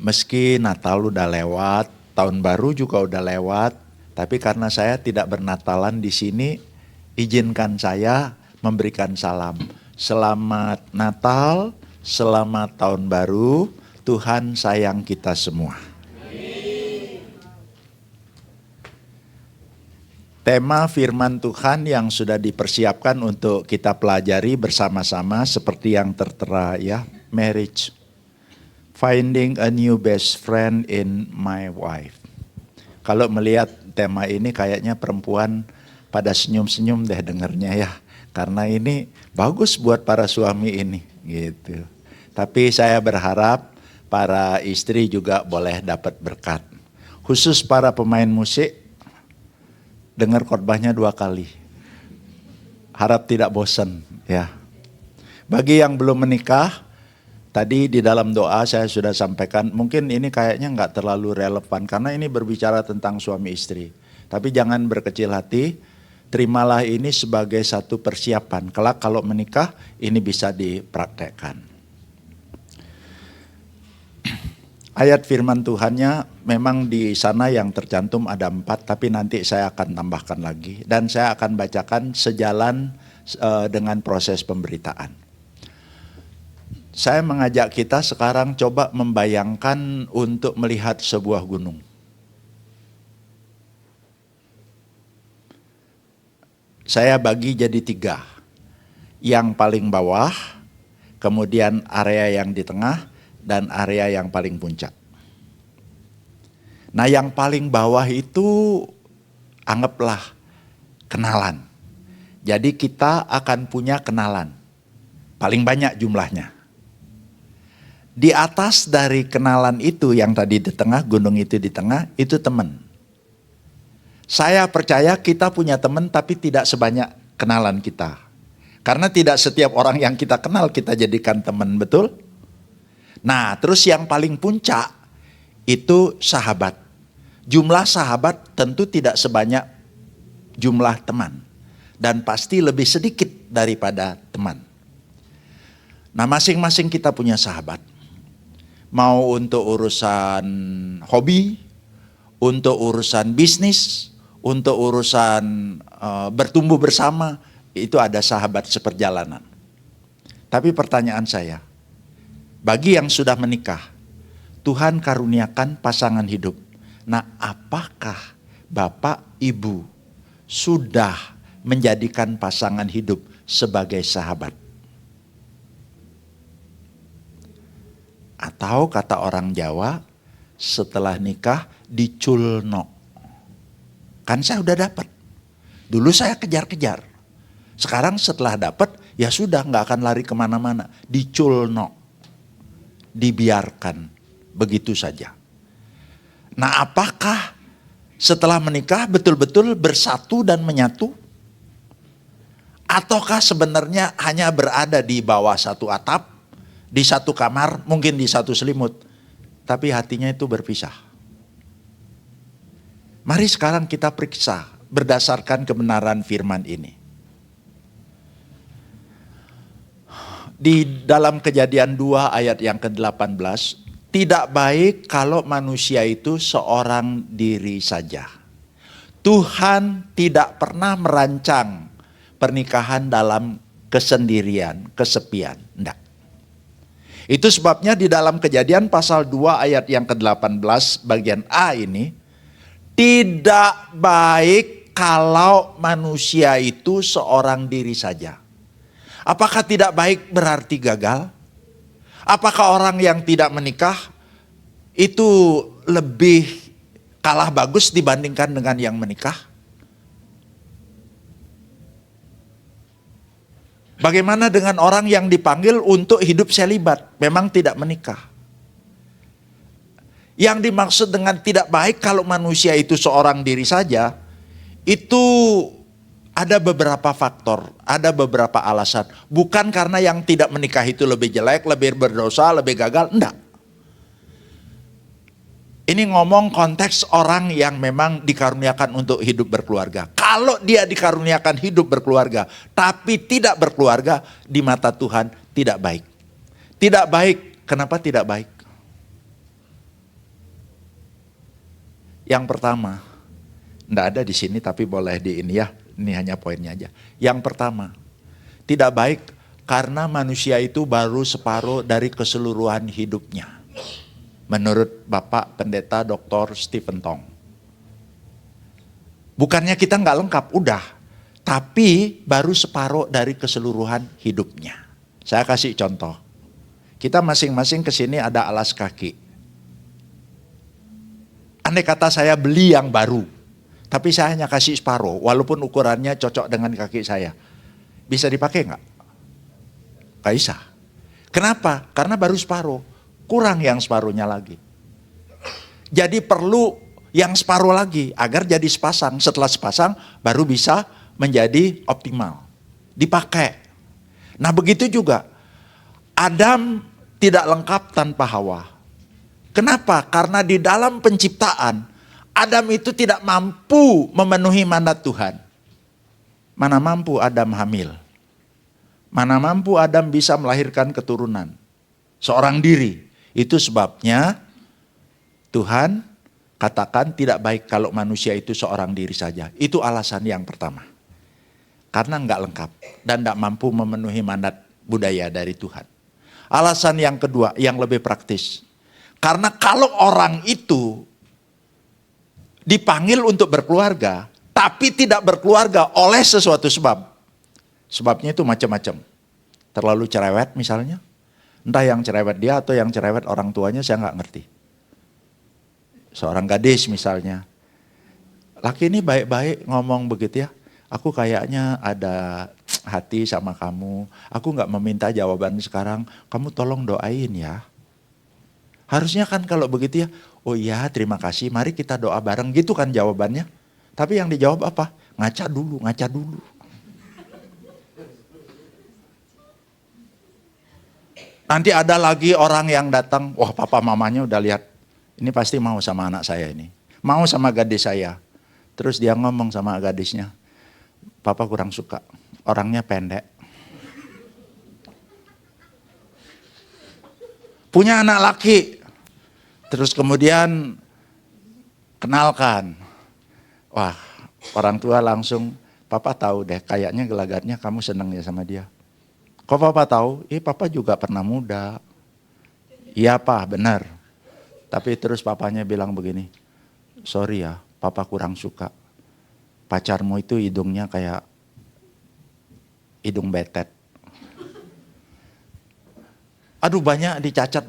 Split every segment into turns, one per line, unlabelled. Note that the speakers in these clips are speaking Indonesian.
Meski Natal udah lewat, tahun baru juga udah lewat, tapi karena saya tidak bernatalan di sini, izinkan saya memberikan salam. Selamat Natal, selamat tahun baru, Tuhan sayang kita semua. Tema firman Tuhan yang sudah dipersiapkan untuk kita pelajari bersama-sama seperti yang tertera ya, marriage. Finding a new best friend in my wife. Kalau melihat tema ini kayaknya perempuan pada senyum-senyum deh dengernya ya. Karena ini bagus buat para suami ini gitu. Tapi saya berharap para istri juga boleh dapat berkat. Khusus para pemain musik, dengar khotbahnya 2 kali. Harap tidak bosan ya. Bagi yang belum menikah, tadi di dalam doa saya sudah sampaikan, mungkin ini kayaknya nggak terlalu relevan karena ini berbicara tentang suami istri. Tapi jangan berkecil hati, terimalah ini sebagai satu persiapan. Kelak kalau menikah ini bisa dipraktekkan. Ayat firman Tuhannya memang di sana yang tercantum ada 4, tapi nanti saya akan tambahkan lagi. Dan saya akan bacakan sejalan dengan proses pemberitaan. Saya mengajak kita sekarang coba membayangkan untuk melihat sebuah gunung. Saya bagi jadi 3. Yang paling bawah, kemudian area yang di tengah, dan area yang paling puncak. Nah yang paling bawah itu anggaplah kenalan. Jadi kita akan punya kenalan. Paling banyak jumlahnya. Di atas dari kenalan itu yang tadi di tengah, gunung itu di tengah, itu teman. Saya percaya kita punya teman tapi tidak sebanyak kenalan kita. Karena tidak setiap orang yang kita kenal kita jadikan teman, betul? Nah terus yang paling puncak itu sahabat. Jumlah sahabat tentu tidak sebanyak jumlah teman. Dan pasti lebih sedikit daripada teman. Nah masing-masing kita punya sahabat. Mau untuk urusan hobi, untuk urusan bisnis, untuk urusan bertumbuh bersama, itu ada sahabat seperjalanan. Tapi pertanyaan saya, bagi yang sudah menikah, Tuhan karuniakan pasangan hidup. Nah, apakah Bapak, Ibu sudah menjadikan pasangan hidup sebagai sahabat? Atau kata orang Jawa, setelah nikah diculno. Kan saya udah dapat. Dulu saya kejar-kejar. Sekarang setelah dapat, ya sudah nggak akan lari kemana-mana. Diculno. Dibiarkan begitu saja. Nah apakah setelah menikah betul-betul bersatu dan menyatu? Ataukah sebenarnya hanya berada di bawah satu atap, di satu kamar, mungkin di satu selimut, tapi hatinya itu berpisah? Mari sekarang kita periksa berdasarkan kebenaran firman ini. Di dalam Kejadian 2 ayat yang ke-18, tidak baik kalau manusia itu seorang diri saja. Tuhan tidak pernah merancang pernikahan dalam kesendirian, kesepian. Enggak. Itu sebabnya di dalam Kejadian pasal 2 ayat yang ke-18 bagian A ini, tidak baik kalau manusia itu seorang diri saja. Apakah tidak baik berarti gagal? Apakah orang yang tidak menikah itu lebih kalah bagus dibandingkan dengan yang menikah? Bagaimana dengan orang yang dipanggil untuk hidup selibat, memang tidak menikah? Yang dimaksud dengan tidak baik kalau manusia itu seorang diri saja, itu ada beberapa faktor, ada beberapa alasan. Bukan karena yang tidak menikah itu lebih jelek, lebih berdosa, lebih gagal, enggak. Ini ngomong konteks orang yang memang dikaruniakan untuk hidup berkeluarga. Kalau dia dikaruniakan hidup berkeluarga, tapi tidak berkeluarga, di mata Tuhan tidak baik. Tidak baik, kenapa tidak baik? Yang pertama, enggak ada di sini tapi boleh di ini ya. Ini hanya poinnya aja. Yang pertama, tidak baik karena manusia itu baru separuh dari keseluruhan hidupnya. Menurut Bapak Pendeta Dr. Stephen Tong. Bukannya kita nggak lengkap, udah. Tapi baru separuh dari keseluruhan hidupnya. Saya kasih contoh. Kita masing-masing kesini ada alas kaki. Andai kata saya beli yang baru. Tapi saya hanya kasih separuh, walaupun ukurannya cocok dengan kaki saya. Bisa dipakai nggak? Nggak bisa. Kenapa? Karena baru separuh. Kurang yang separuhnya lagi. Jadi perlu yang separuh lagi agar jadi sepasang. Setelah sepasang baru bisa menjadi optimal. Dipakai. Nah begitu juga. Adam tidak lengkap tanpa Hawa. Kenapa? Karena di dalam penciptaan Adam itu tidak mampu memenuhi mandat Tuhan. Mana mampu Adam hamil? Mana mampu Adam bisa melahirkan keturunan? Seorang diri. Itu sebabnya Tuhan katakan tidak baik kalau manusia itu seorang diri saja. Itu alasan yang pertama. Karena enggak lengkap dan enggak mampu memenuhi mandat budaya dari Tuhan. Alasan yang kedua yang lebih praktis. Karena kalau orang itu dipanggil untuk berkeluarga, tapi tidak berkeluarga oleh sesuatu sebab. Sebabnya itu macam-macam. Terlalu cerewet misalnya. Entah yang cerewet dia atau yang cerewet orang tuanya, saya nggak ngerti. Seorang gadis misalnya. Laki ini baik-baik ngomong begitu ya. Aku kayaknya ada hati sama kamu. Aku nggak meminta jawaban sekarang. Kamu tolong doain ya. Harusnya kan kalau begitu ya. Oh iya terima kasih, mari kita doa bareng, gitu kan jawabannya. Tapi yang dijawab apa? Ngaca dulu, ngaca dulu. Nanti ada lagi orang yang datang, wah papa mamanya udah lihat, ini pasti mau sama anak saya ini. Mau sama gadis saya. Terus dia ngomong sama gadisnya, papa kurang suka, orangnya pendek. Punya anak laki. Terus kemudian kenalkan. Wah, orang tua langsung, papa tahu deh kayaknya gelagatnya kamu seneng ya sama dia. Kok papa tahu? Papa juga pernah muda. Iya pak, benar. Tapi terus papanya bilang begini, sorry ya, papa kurang suka. Pacarmu itu hidungnya kayak hidung betet. Aduh banyak dicacat.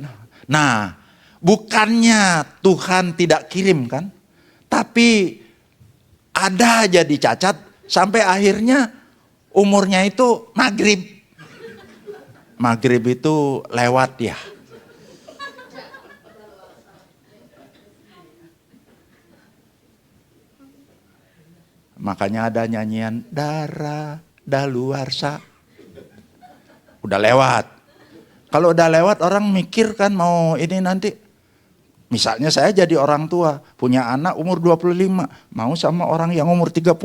Nah, bukannya Tuhan tidak kirim kan, tapi ada aja dicacat sampai akhirnya umurnya itu maghrib. Maghrib itu lewat ya. Makanya ada nyanyian darah daluarsa. Udah lewat. Kalau udah lewat orang mikir kan mau ini nanti. Misalnya saya jadi orang tua, punya anak umur 25, mau sama orang yang umur 30.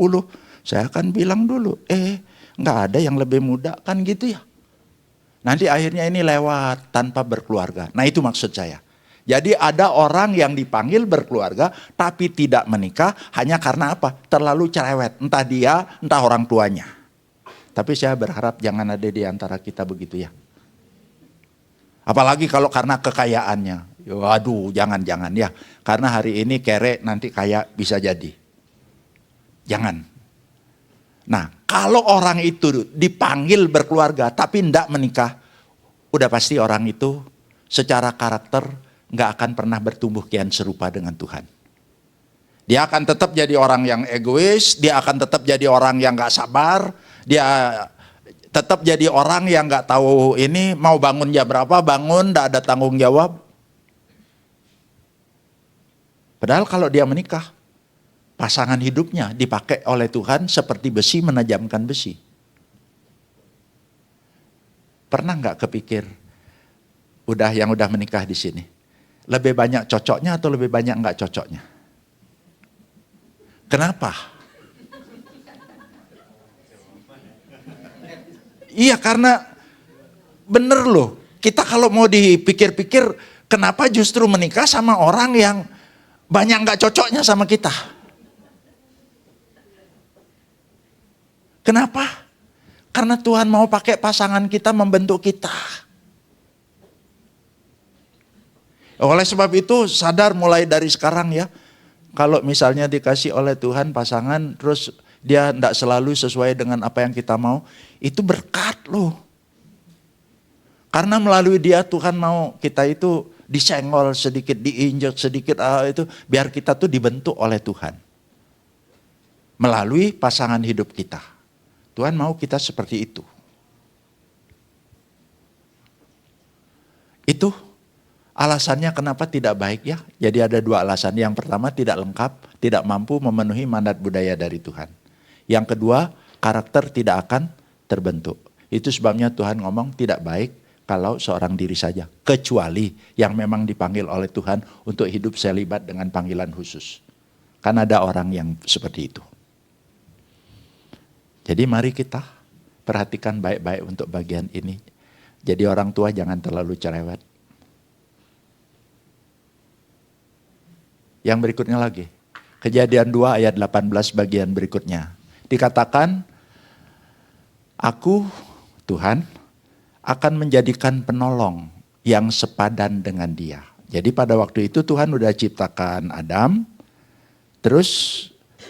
Saya akan bilang dulu, nggak ada yang lebih muda kan gitu ya. Nanti akhirnya ini lewat tanpa berkeluarga. Nah itu maksud saya. Jadi ada orang yang dipanggil berkeluarga tapi tidak menikah hanya karena apa? Terlalu cerewet, entah dia, entah orang tuanya. Tapi saya berharap jangan ada di antara kita begitu ya. Apalagi kalau karena kekayaannya. Waduh, jangan-jangan ya. Karena hari ini kere, nanti kaya bisa jadi. Jangan. Nah, kalau orang itu dipanggil berkeluarga tapi tidak menikah, udah pasti orang itu secara karakter nggak akan pernah bertumbuh kian serupa dengan Tuhan. Dia akan tetap jadi orang yang egois, dia akan tetap jadi orang yang nggak sabar, dia tetap jadi orang yang nggak tahu ini mau bangun jam berapa, bangun nggak ada tanggung jawab. Padahal kalau dia menikah, pasangan hidupnya dipakai oleh Tuhan seperti besi menajamkan besi. Pernah nggak kepikir, yang udah menikah di sini, lebih banyak cocoknya atau lebih banyak nggak cocoknya? Kenapa? Iya karena bener loh, kita kalau mau dipikir-pikir, kenapa justru menikah sama orang yang banyak nggak cocoknya sama kita. Kenapa? Karena Tuhan mau pakai pasangan kita membentuk kita. Oleh sebab itu sadar mulai dari sekarang ya. Kalau misalnya dikasih oleh Tuhan pasangan terus dia tidak selalu sesuai dengan apa yang kita mau. Itu berkat loh. Karena melalui dia Tuhan mau kita itu disenggol sedikit, diinjak sedikit. Itu biar kita tuh dibentuk oleh Tuhan. Melalui pasangan hidup kita. Tuhan mau kita seperti itu. Itu alasannya kenapa tidak baik ya. Jadi ada dua alasan. Yang pertama tidak lengkap, tidak mampu memenuhi mandat budaya dari Tuhan. Yang kedua karakter tidak akan terbentuk. Itu sebabnya Tuhan ngomong tidak baik kalau seorang diri saja. Kecuali yang memang dipanggil oleh Tuhan untuk hidup selibat dengan panggilan khusus. Kan ada orang yang seperti itu. Jadi mari kita perhatikan baik-baik untuk bagian ini. Jadi orang tua jangan terlalu cerewet. Yang berikutnya lagi. Kejadian 2 ayat 18 bagian berikutnya. Dikatakan, aku Tuhan akan menjadikan penolong yang sepadan dengan dia. Jadi pada waktu itu Tuhan udah ciptakan Adam. Terus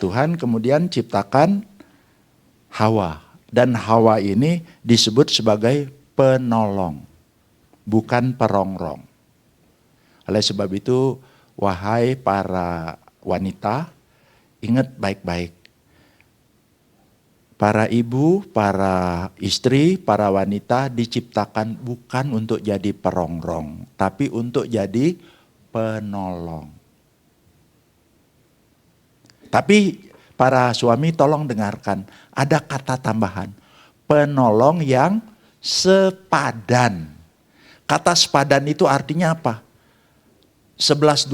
Tuhan kemudian ciptakan Hawa. Dan Hawa ini disebut sebagai penolong. Bukan perongrong. Oleh sebab itu, wahai para wanita, ingat baik-baik. Para ibu, para istri, para wanita diciptakan bukan untuk jadi perongrong. Tapi untuk jadi penolong. Tapi para suami tolong dengarkan, ada kata tambahan. Penolong yang sepadan. Kata sepadan itu artinya apa? 11-12.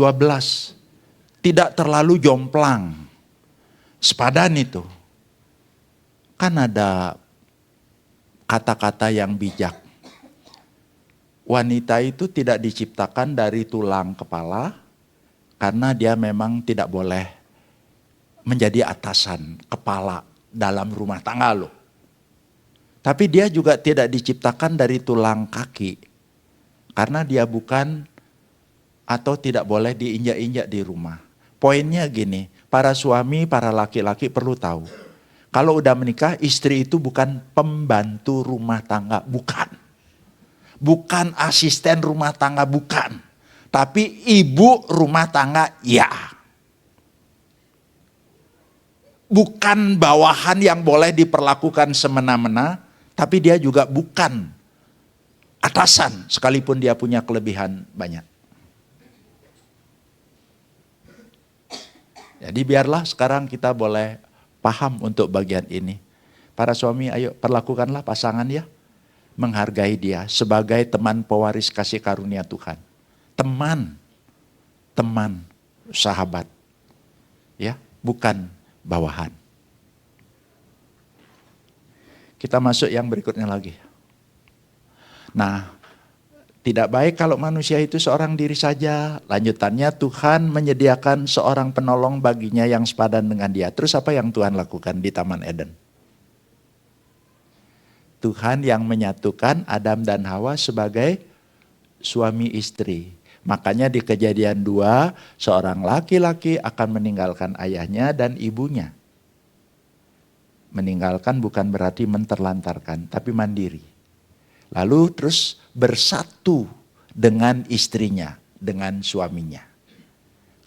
Tidak terlalu jomplang. Sepadan itu. Kan ada kata-kata yang bijak. Wanita itu tidak diciptakan dari tulang kepala. Karena dia memang tidak boleh menjadi atasan kepala dalam rumah tangga loh. Tapi dia juga tidak diciptakan dari tulang kaki. Karena dia bukan atau tidak boleh diinjak-injak di rumah. Poinnya gini, para suami, para laki-laki perlu tahu. Kalau udah menikah, istri itu bukan pembantu rumah tangga, bukan. Bukan asisten rumah tangga, bukan. Tapi ibu rumah tangga, ya. Bukan bawahan yang boleh diperlakukan semena-mena, tapi dia juga bukan atasan, sekalipun dia punya kelebihan banyak. Jadi biarlah sekarang kita boleh paham untuk bagian ini. Para suami, ayo perlakukanlah pasangan ya. Menghargai dia sebagai teman pewaris kasih karunia Tuhan. Teman, sahabat. Ya, bukan bawahan. Kita masuk yang berikutnya lagi. Nah, tidak baik kalau manusia itu seorang diri saja. Lanjutannya Tuhan menyediakan seorang penolong baginya yang sepadan dengan dia. Terus apa yang Tuhan lakukan di Taman Eden? Tuhan yang menyatukan Adam dan Hawa sebagai suami istri. Makanya di Kejadian 2, seorang laki-laki akan meninggalkan ayahnya dan ibunya. Meninggalkan bukan berarti menterlantarkan, tapi mandiri. Lalu terus bersatu dengan istrinya, dengan suaminya.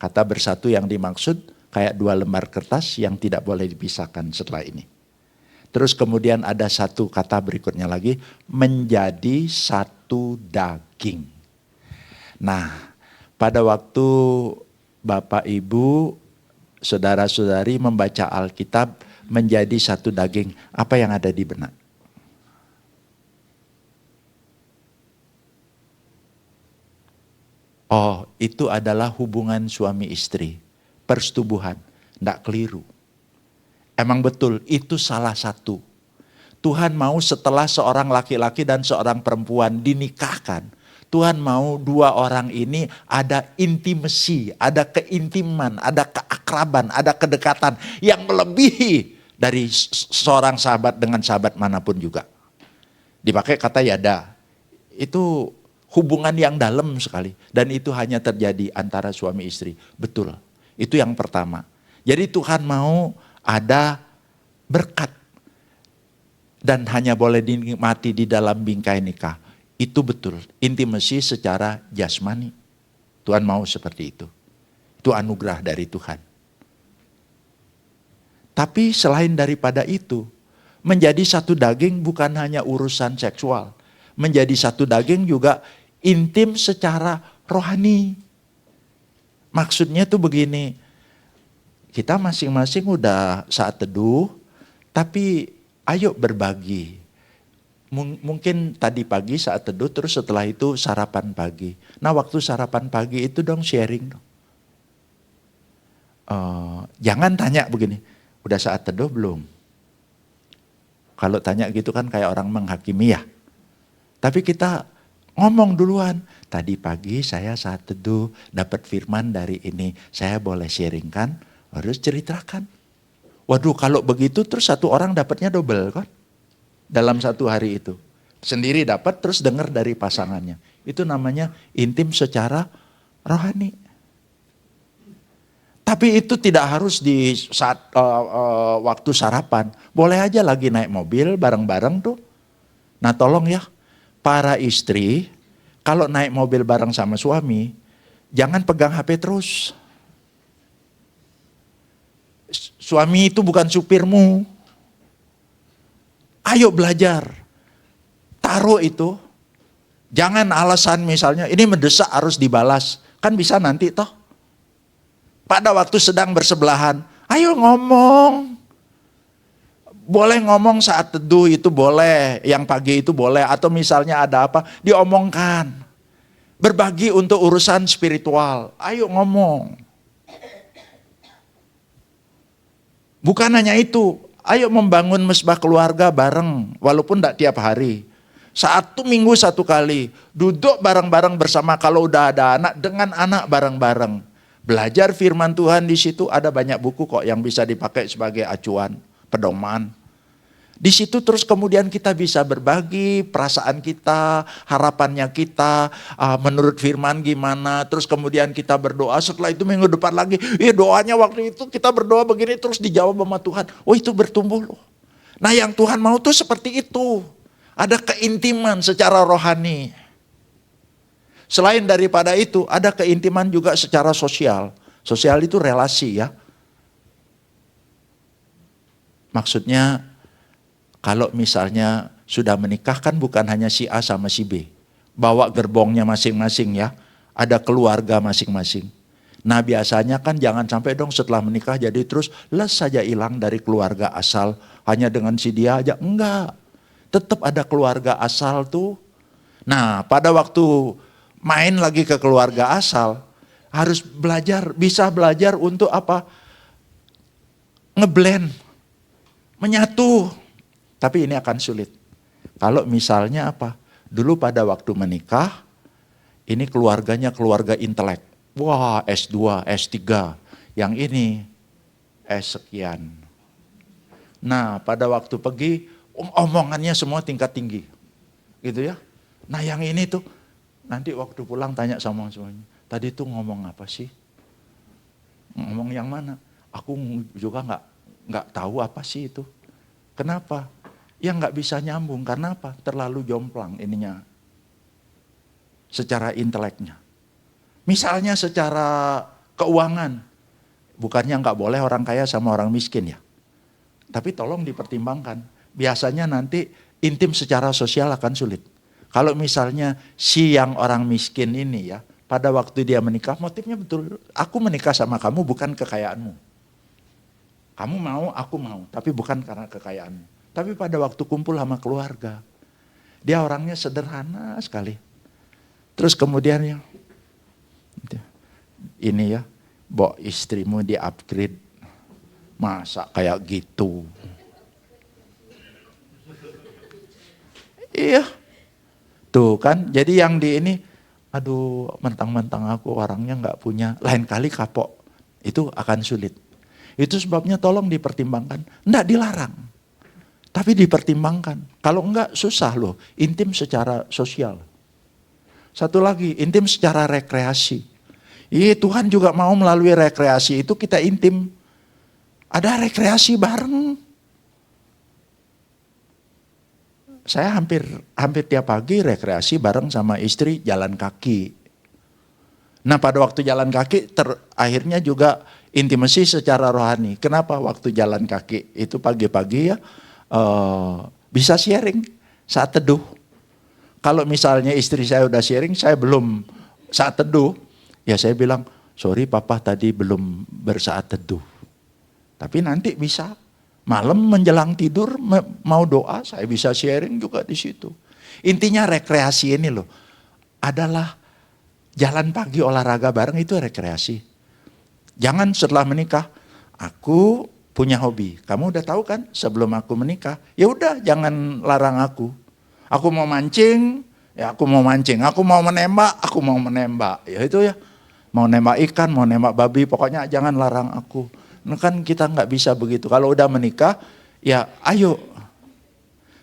Kata bersatu yang dimaksud kayak 2 lembar kertas yang tidak boleh dipisahkan setelah ini. Terus kemudian ada satu kata berikutnya lagi, menjadi satu daging. Nah, pada waktu Bapak Ibu, saudara-saudari membaca Alkitab menjadi satu daging, apa yang ada di benak? Oh, itu adalah hubungan suami istri, persetubuhan, tidak keliru. Emang betul, itu salah satu. Tuhan mau setelah seorang laki-laki dan seorang perempuan dinikahkan, Tuhan mau dua orang ini ada intimasi, ada keintiman, ada keakraban, ada kedekatan yang melebihi dari seorang sahabat dengan sahabat manapun juga. Dipakai kata yada. Itu hubungan yang dalam sekali. Dan itu hanya terjadi antara suami istri. Betul. Itu yang pertama. Jadi Tuhan mau ada berkat. Dan hanya boleh dinikmati di dalam bingkai nikah. Itu betul. Intimasi secara jasmani. Tuhan mau seperti itu. Itu anugerah dari Tuhan. Tapi selain daripada itu, menjadi satu daging bukan hanya urusan seksual. Menjadi satu daging juga intim secara rohani. Maksudnya tuh begini, kita masing-masing udah saat teduh, tapi ayo berbagi. Mungkin tadi pagi saat teduh, terus setelah itu sarapan pagi. Nah waktu sarapan pagi itu dong sharing. Jangan tanya begini, udah saat teduh belum? Kalau tanya gitu kan kayak orang menghakimi ya. Tapi kita ngomong duluan. Tadi pagi saya saat teduh dapat firman dari ini. Saya boleh sharing kan? Harus ceritakan. Waduh kalau begitu terus satu orang dapatnya double kan? Dalam satu hari itu. Sendiri dapat terus dengar dari pasangannya. Itu namanya intim secara rohani. Tapi itu tidak harus di saat waktu sarapan. Boleh aja lagi naik mobil bareng-bareng tuh. Nah tolong ya, para istri kalau naik mobil bareng sama suami, jangan pegang HP terus. Suami itu bukan supirmu. Ayo belajar. Taruh itu. Jangan alasan misalnya, ini mendesak harus dibalas. Kan bisa nanti toh. Pada waktu sedang bersebelahan, ayo ngomong. Boleh ngomong saat teduh itu boleh, yang pagi itu boleh. Atau misalnya ada apa, diomongkan. Berbagi untuk urusan spiritual, ayo ngomong. Bukan hanya itu, ayo membangun mesbah keluarga bareng, walaupun tidak tiap hari. Satu minggu satu kali, duduk bareng-bareng bersama kalau udah ada anak, dengan anak bareng-bareng. Belajar firman Tuhan di situ ada banyak buku kok yang bisa dipakai sebagai acuan, pedoman. Di situ terus kemudian kita bisa berbagi perasaan kita, harapannya kita, menurut firman gimana. Terus kemudian kita berdoa, setelah itu minggu depan lagi, doanya waktu itu kita berdoa begini terus dijawab sama Tuhan. Oh itu bertumbuh loh. Nah yang Tuhan mau tuh seperti itu. Ada keintiman secara rohani. Selain daripada itu, ada keintiman juga secara sosial. Sosial itu relasi ya. Maksudnya, kalau misalnya sudah menikah kan bukan hanya si A sama si B. Bawa gerbongnya masing-masing ya. Ada keluarga masing-masing. Nah biasanya kan jangan sampai dong setelah menikah jadi terus les saja hilang dari keluarga asal. Hanya dengan si dia aja. Enggak. Tetap ada keluarga asal tuh. Nah pada waktu main lagi ke keluarga asal. Harus belajar, bisa belajar untuk apa? Ngeblend. Menyatu. Tapi ini akan sulit. Kalau misalnya apa? Dulu pada waktu menikah, ini keluarganya keluarga intelek. Wah S2, S3. Yang ini S sekian. Nah pada waktu pergi, omongannya semua tingkat tinggi. Gitu ya. Nah yang ini tuh, nanti waktu pulang tanya sama semuanya. Tadi tuh ngomong apa sih? Ngomong yang mana? Aku juga nggak tahu apa sih itu. Kenapa? Ya nggak bisa nyambung, karena apa? Terlalu jomplang ininya. Secara inteleknya. Misalnya secara keuangan. Bukannya nggak boleh orang kaya sama orang miskin ya. Tapi tolong dipertimbangkan. Biasanya nanti intim secara sosial akan sulit. Kalau misalnya si yang orang miskin ini ya, pada waktu dia menikah motifnya betul. Aku menikah sama kamu bukan kekayaanmu. Kamu mau, aku mau. Tapi bukan karena kekayaanmu. Tapi pada waktu kumpul sama keluarga, dia orangnya sederhana sekali. Terus kemudian ya, ini ya, bawa istrimu di upgrade, masa kayak gitu. Iya, tuh kan. Jadi yang di ini Aduh, mentang-mentang aku orangnya nggak punya, lain kali kapok. Itu akan sulit. Itu sebabnya tolong dipertimbangkan. Nggak dilarang, tapi dipertimbangkan. Kalau enggak susah loh, intim secara sosial. Satu lagi, intim secara rekreasi. Tuhan juga mau melalui rekreasi itu kita intim. Ada rekreasi bareng. Saya hampir tiap pagi rekreasi bareng sama istri jalan kaki. Nah pada waktu jalan kaki akhirnya juga intimasi secara rohani. Kenapa waktu jalan kaki itu pagi-pagi ya bisa sharing saat teduh. Kalau misalnya istri saya udah sharing, saya belum saat teduh, ya saya bilang, sorry papa tadi belum bersaat teduh. Tapi nanti bisa. Malam menjelang tidur mau doa, saya bisa sharing juga di situ. Intinya rekreasi ini loh, adalah jalan pagi olahraga bareng itu rekreasi. Jangan setelah menikah, aku punya hobi. Kamu udah tahu kan sebelum aku menikah, ya udah jangan larang aku. Aku mau mancing, ya aku mau mancing. Aku mau menembak, aku mau menembak. Ya itu ya, mau nembak ikan, mau nembak babi, pokoknya jangan larang aku. Nah kan kita nggak bisa begitu. Kalau udah menikah, ya ayo.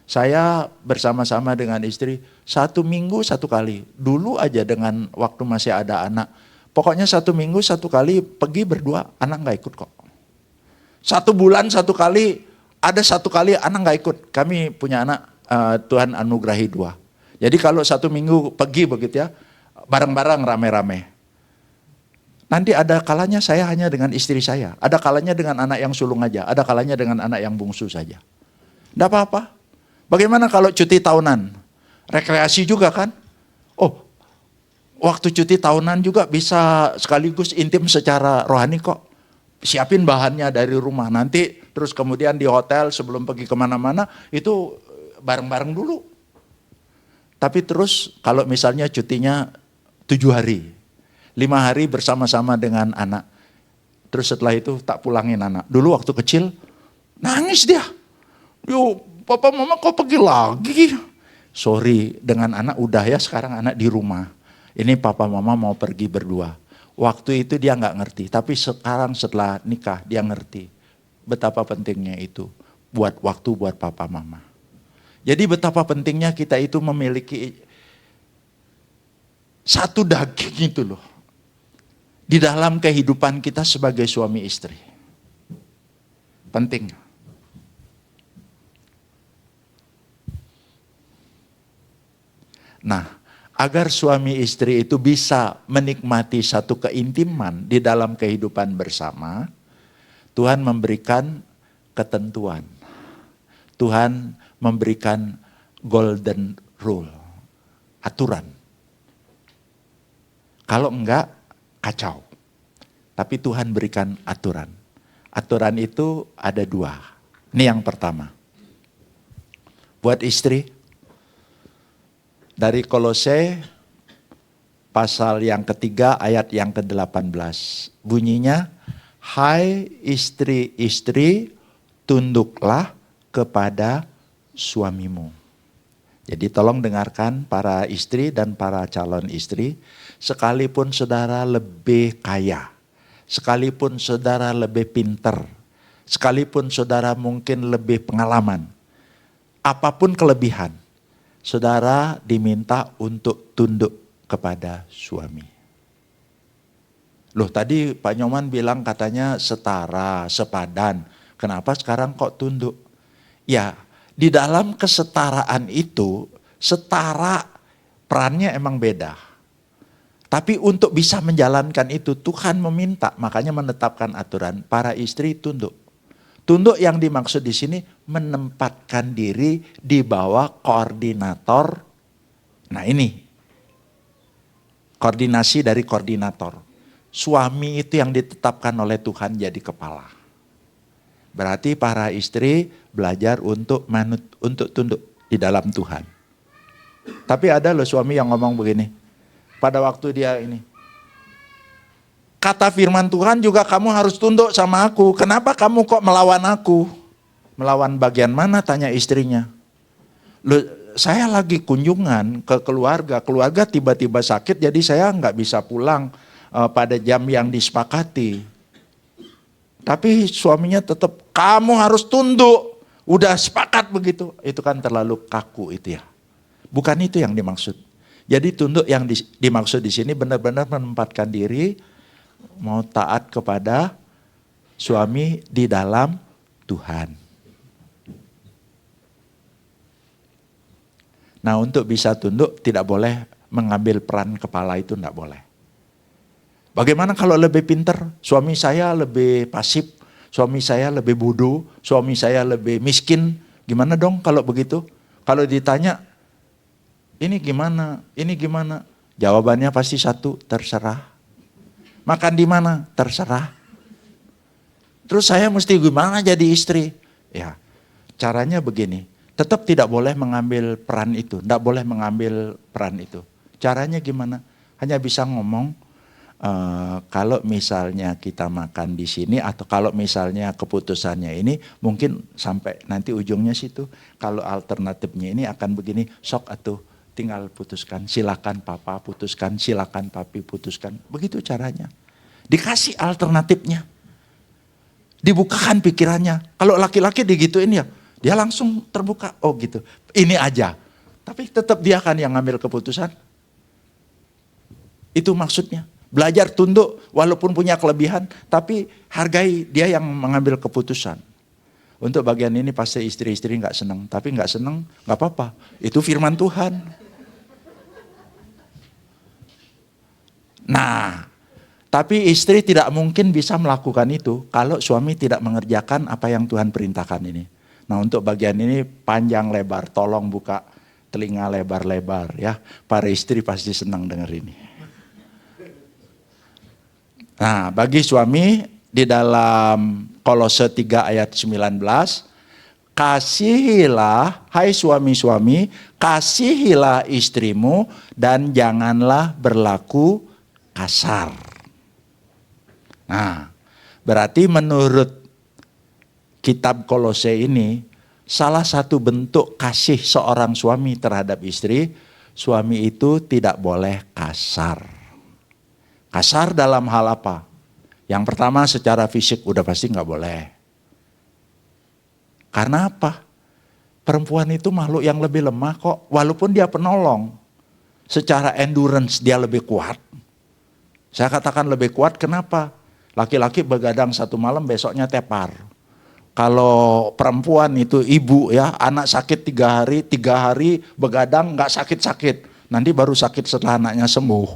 Saya bersama-sama dengan istri 1 minggu 1 kali. Dulu aja dengan waktu masih ada anak. Pokoknya 1 minggu 1 kali pergi berdua, anak nggak ikut kok. 1 bulan 1 kali, ada 1 kali anak nggak ikut. Kami punya anak, Tuhan anugerahi 2. Jadi kalau 1 minggu pergi begitu ya, bareng-bareng rame-rame. Nanti ada kalanya saya hanya dengan istri saya. Ada kalanya dengan anak yang sulung aja. Ada kalanya dengan anak yang bungsu saja. Tidak apa-apa. Bagaimana kalau cuti tahunan? Rekreasi juga kan? Oh, waktu cuti tahunan juga bisa sekaligus intim secara rohani kok. Siapin bahannya dari rumah. Nanti terus kemudian di hotel sebelum pergi kemana-mana itu bareng-bareng dulu. Tapi terus kalau misalnya cutinya 7 hari. 5 hari bersama-sama dengan anak. Terus setelah itu tak pulangin anak. Dulu waktu kecil nangis dia. Yo, papa mama kok pergi lagi? Sorry, dengan anak udah ya, sekarang anak di rumah. Ini papa mama mau pergi berdua. Waktu itu dia nggak ngerti, tapi sekarang setelah nikah dia ngerti betapa pentingnya itu buat waktu buat papa mama. Jadi betapa pentingnya kita itu memiliki satu daging itu loh. Di dalam kehidupan kita sebagai suami istri. Penting. Nah, agar suami istri itu bisa menikmati satu keintiman di dalam kehidupan bersama, Tuhan memberikan ketentuan. Tuhan memberikan golden rule, aturan. Kalau enggak, kacau. Tapi Tuhan berikan aturan. Aturan itu ada 2. Ini yang pertama. Buat istri, dari Kolose pasal yang ketiga ayat yang ke-18. Bunyinya, hai istri-istri, tunduklah kepada suamimu. Jadi tolong dengarkan para istri dan para calon istri, sekalipun saudara lebih kaya, sekalipun saudara lebih pinter, sekalipun saudara mungkin lebih pengalaman, apapun kelebihan, saudara diminta untuk tunduk kepada suami. Loh tadi Pak Nyoman bilang katanya setara, sepadan, kenapa sekarang kok tunduk? Ya, di dalam kesetaraan itu, setara perannya emang beda. Tapi untuk bisa menjalankan itu, Tuhan meminta, makanya menetapkan aturan, para istri tunduk. Tunduk yang dimaksud di sini menempatkan diri di bawah koordinator. Nah ini, koordinasi dari koordinator. Suami itu yang ditetapkan oleh Tuhan jadi kepala. Berarti para istri belajar untuk manut, untuk tunduk di dalam Tuhan. Tapi ada loh suami yang ngomong begini. Pada waktu dia ini, kata firman Tuhan juga kamu harus tunduk sama aku. Kenapa kamu kok melawan aku? Melawan bagian mana? Tanya istrinya. Loh, saya lagi kunjungan ke keluarga tiba-tiba sakit, jadi saya nggak bisa pulang pada jam yang disepakati. Tapi suaminya tetap, kamu harus tunduk, udah sepakat begitu. Itu kan terlalu kaku itu ya. Bukan itu yang dimaksud. Jadi tunduk yang dimaksud di sini benar-benar menempatkan diri, mau taat kepada suami di dalam Tuhan. Nah, untuk bisa tunduk tidak boleh mengambil peran kepala, itu tidak boleh. Bagaimana kalau lebih pinter? Suami saya lebih pasif, suami saya lebih bodoh, suami saya lebih miskin. Gimana dong kalau begitu? Kalau ditanya, ini gimana? Ini gimana? Jawabannya pasti satu, terserah. Makan di mana? Terserah. Terus saya mesti gimana jadi istri? Ya, caranya begini. Tetap tidak boleh mengambil peran itu, tidak boleh mengambil peran itu. Caranya gimana? Hanya bisa ngomong, kalau misalnya kita makan di sini atau kalau misalnya keputusannya ini mungkin sampai nanti ujungnya situ. Kalau alternatifnya ini akan begini, sok atuh tinggal putuskan, silakan papa putuskan, silakan papi putuskan. Begitu caranya. Dikasih alternatifnya. Dibukakan pikirannya. Kalau laki-laki digituin ya, dia langsung terbuka, oh gitu, ini aja. Tapi tetap dia kan yang ngambil keputusan. Itu maksudnya. Belajar tunduk walaupun punya kelebihan, tapi hargai dia yang mengambil keputusan. Untuk bagian ini pasti istri-istri gak senang, tapi gak senang gak apa-apa. Itu firman Tuhan. Nah, tapi istri tidak mungkin bisa melakukan itu kalau suami tidak mengerjakan apa yang Tuhan perintahkan ini. Nah, untuk bagian ini panjang lebar, tolong buka telinga lebar-lebar ya. Para istri pasti senang dengar ini. Nah, bagi suami di dalam Kolose 3 ayat 19, kasihilah, hai suami-suami, kasihilah istrimu dan janganlah berlaku kasar. Nah, berarti menurut kitab Kolose ini, salah satu bentuk kasih seorang suami terhadap istri, suami itu tidak boleh kasar. Kasar dalam hal apa? Yang pertama secara fisik udah pasti nggak boleh. Karena apa? Perempuan itu makhluk yang lebih lemah kok, walaupun dia penolong. Secara endurance dia lebih kuat. Saya katakan lebih kuat, kenapa? Laki-laki begadang satu malam, besoknya tepar. Kalau perempuan itu ibu ya, anak sakit 3 hari begadang nggak sakit-sakit. Nanti baru sakit setelah anaknya sembuh.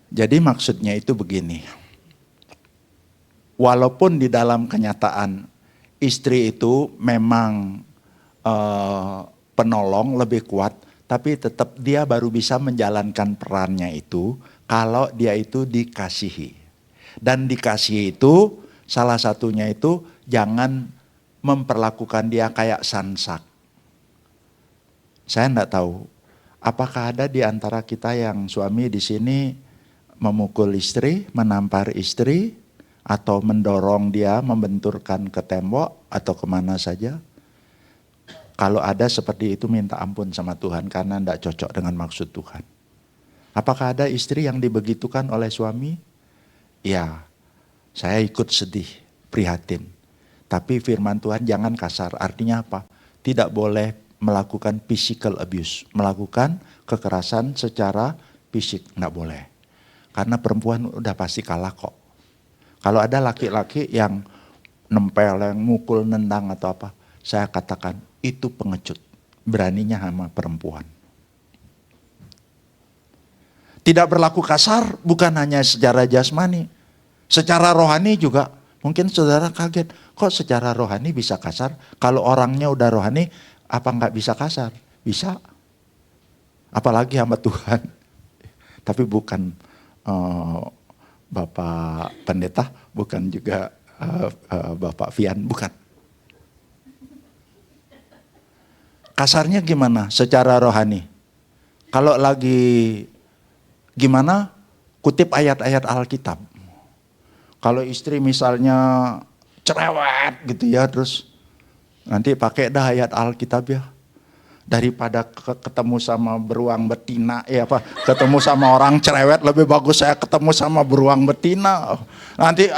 Jadi maksudnya itu begini. Walaupun di dalam kenyataan istri itu memang penolong lebih kuat, tapi tetap dia baru bisa menjalankan perannya itu kalau dia itu dikasihi. Dan dikasihi itu salah satunya itu jangan memperlakukan dia kayak sansak. Saya enggak tahu apakah ada di antara kita yang suami di sini memukul istri, menampar istri, atau mendorong dia membenturkan ke tembok atau kemana saja. Kalau ada seperti itu minta ampun sama Tuhan karena tidak cocok dengan maksud Tuhan. Apakah ada istri yang dibegitukan oleh suami? Ya, saya ikut sedih, prihatin. Tapi firman Tuhan jangan kasar, artinya apa? Tidak boleh melakukan physical abuse, melakukan kekerasan secara fisik, tidak boleh. Karena perempuan udah pasti kalah kok. Kalau ada laki-laki yang nempel, yang mukul, nendang atau apa, saya katakan itu pengecut, beraninya sama perempuan. Tidak berlaku kasar bukan hanya secara jasmani, secara rohani juga. Mungkin saudara kaget, kok secara rohani bisa kasar? Kalau orangnya udah rohani, apa nggak bisa kasar? Bisa. Apalagi sama Tuhan. Tapi bukan Bapak Pendeta, bukan juga Bapak Fian, bukan. Kasarnya gimana secara rohani? Kalau lagi gimana? Kutip ayat-ayat Alkitab. Kalau istri misalnya cerewet gitu ya, terus nanti pakai dah ayat Alkitab ya. Daripada ketemu sama beruang betina, ketemu sama orang cerewet, lebih bagus saya ketemu sama beruang betina. Nanti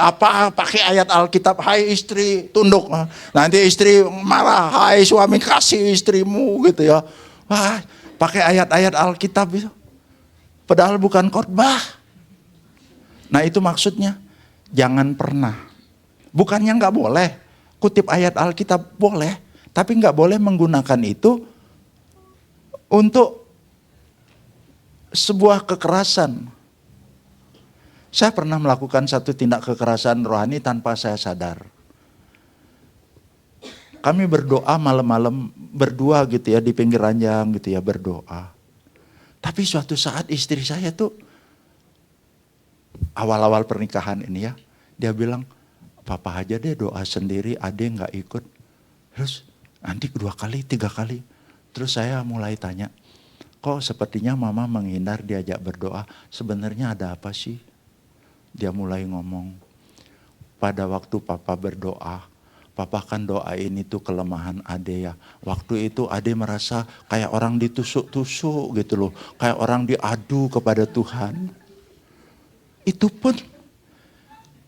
pakai ayat Alkitab, hai istri tunduk. Nanti istri marah, hai suami kasih istrimu gitu ya. Wah, pakai ayat-ayat Alkitab itu. Padahal bukan khotbah. Nah itu maksudnya, jangan pernah. Bukannya nggak boleh, kutip ayat Alkitab boleh, tapi nggak boleh menggunakan itu untuk sebuah kekerasan. Saya pernah melakukan satu tindak kekerasan rohani tanpa saya sadar. Kami berdoa malam-malam berdua gitu ya di pinggir ranjang gitu ya berdoa. Tapi suatu saat istri saya tuh awal-awal pernikahan ini ya, dia bilang, papa aja deh doa sendiri, ade nggak ikut. Terus nanti 2 kali, 3 kali. Terus saya mulai tanya, kok sepertinya mama menghindar diajak berdoa, sebenarnya ada apa sih? Dia mulai ngomong, pada waktu papa berdoa, papa kan doain itu kelemahan ade ya. Waktu itu ade merasa kayak orang ditusuk-tusuk gitu loh, kayak orang diadu kepada Tuhan. Itu pun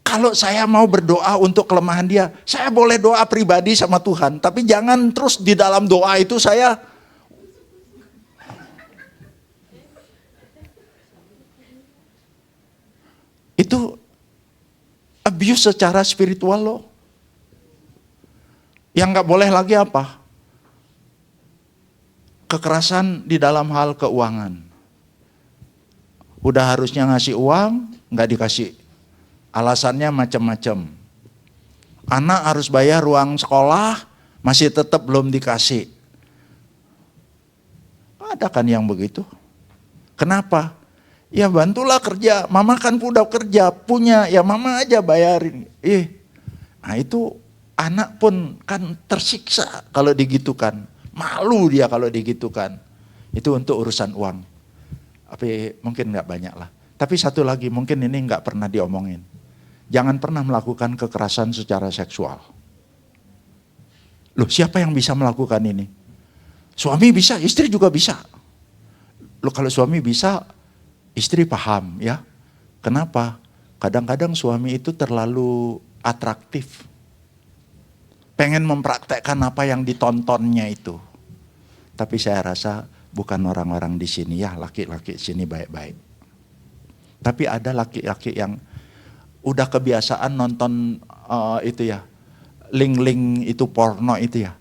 kalau saya mau berdoa untuk kelemahan dia, saya boleh doa pribadi sama Tuhan, tapi jangan terus di dalam doa itu saya itu abuse secara spiritual loh. Yang nggak boleh lagi apa? Kekerasan di dalam hal keuangan. Udah harusnya ngasih uang, nggak dikasih. Alasannya macam-macam. Anak harus bayar ruang sekolah, masih tetap belum dikasih. Ada kan yang begitu? Kenapa? Ya bantulah kerja, mama kan udah kerja, punya, ya mama aja bayarin. Nah itu anak pun kan tersiksa kalau digitukan. Malu dia kalau digitukan. Itu untuk urusan uang. Tapi mungkin gak banyak lah. Tapi satu lagi mungkin ini gak pernah diomongin. Jangan pernah melakukan kekerasan secara seksual. Loh siapa yang bisa melakukan ini? Suami bisa, istri juga bisa. Loh kalau suami bisa, istri paham ya. Kenapa? Kadang-kadang suami itu terlalu atraktif. Pengen mempraktekkan apa yang ditontonnya itu. Tapi saya rasa bukan orang-orang di sini ya, laki-laki sini baik-baik. Tapi ada laki-laki yang udah kebiasaan nonton itu ya, link-link itu porno itu ya.